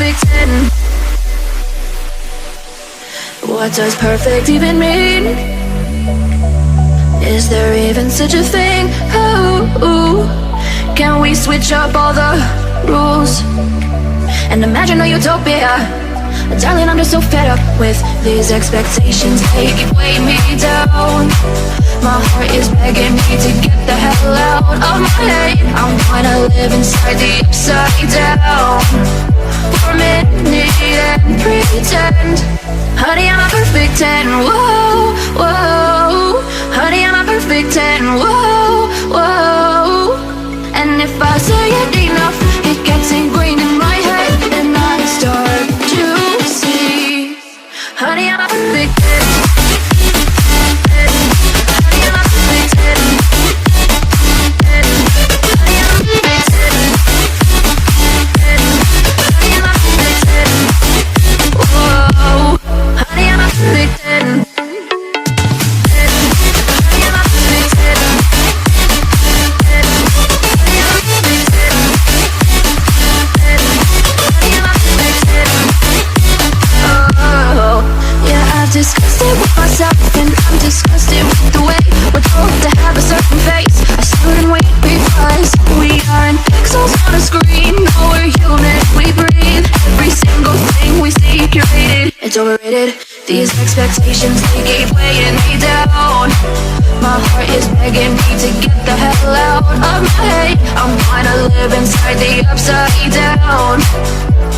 perfect 10? What does perfect even mean? Is there even such a thing? Oh, can we switch up all the rules and imagine a utopia? Darling, I'm just so fed up with these expectations. They keep weighing me down. My heart is begging me to get the hell out of my head. I'm gonna live inside the upside down for a minute and pretend. Honey, I'm a perfect 10. Whoa, whoa. Honey, I'm a perfect 10. Whoa, whoa. And if I say it enough, it gets ingrained in my head, and I start to see. Honey, I'm a perfect 10. Honey, I'm a perfect 10. Honey, I'm a perfect 10. Honey, I'm a perfect 10. Whoa. Honey, I'm a perfect 10. Disgusted with myself, and I'm disgusted with the way we're told to have a certain face. I stood and wait because we aren't pixels on a screen. No, we're human, we breathe. Every single thing we see curated, it's overrated. These expectations, they keep weighing me down. My heart is begging me to get the hell out of my head. I'm gonna live inside the upside down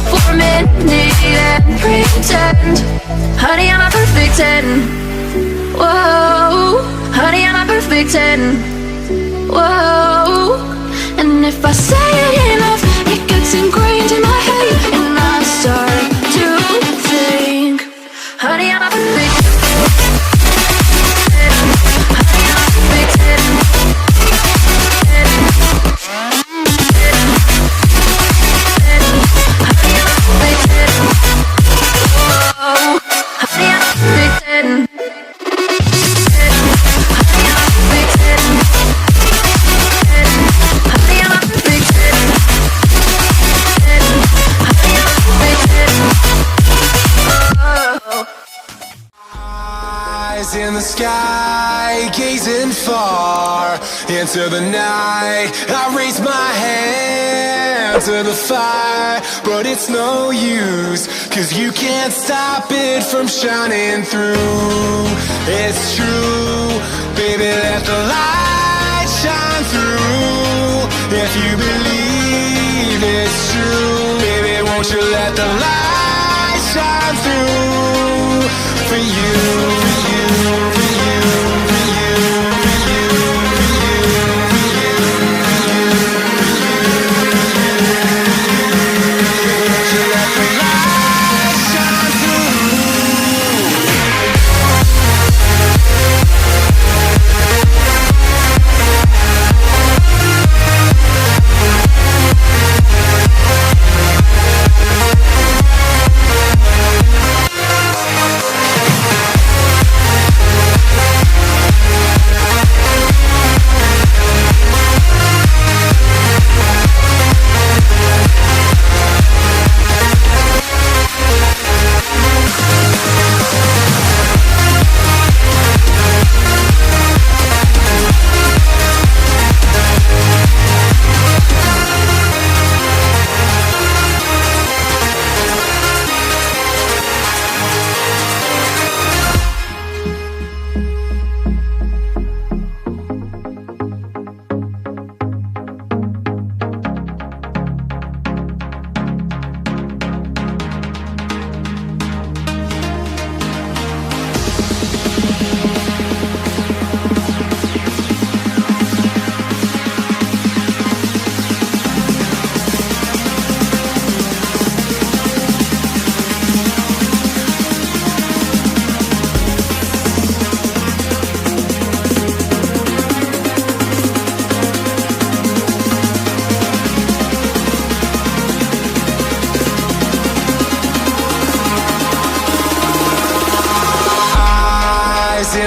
for a minute and pretend. Honey, I'm a perfect 10. Whoa. Honey, I'm a perfect 10. Whoa. And if I say it enough, it gets ingrained in my head, and I start to think. Honey, I'm a perfect 10. Honey, I'm a perfect 10. Honey, I'm a perfect 10. Whoa. Honey, I'm a perfect 10. Honey, I'm a perfect 10. Honey, I'm a perfect 10. Honey, I'm a perfect 10. Oh. Eyes in the sky, gazing far into the night. I raise my hand to the fire, but it's no use, 'cause you can't stop it from shining through. It's true, baby, let the light shine through. If you believe it's true, baby, won't you let the light shine through for you, for you, for you, for you, for you, for you, for you, won't you let the light shine through?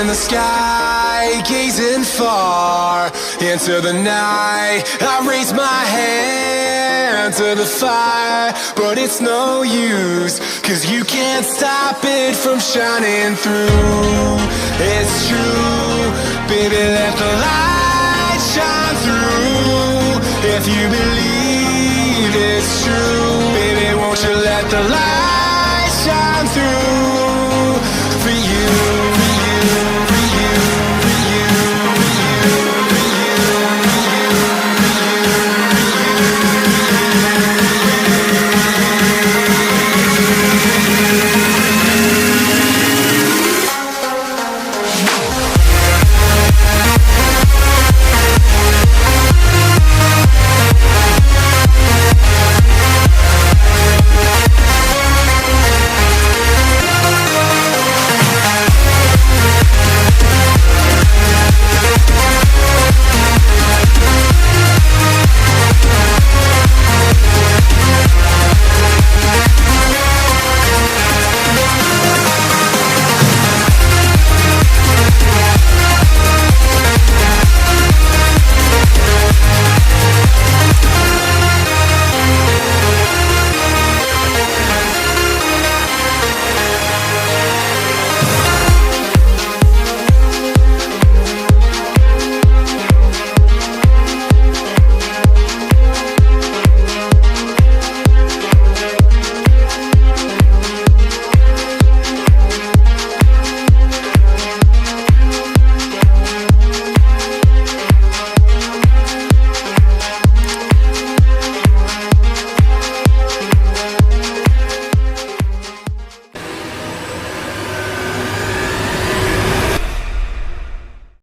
In the sky, gazing far into the night. I raise my hand to the fire, but it's no use, 'cause you can't stop it from shining through. It's true, baby, let the light shine through. If you believe it's true, baby, won't you let the light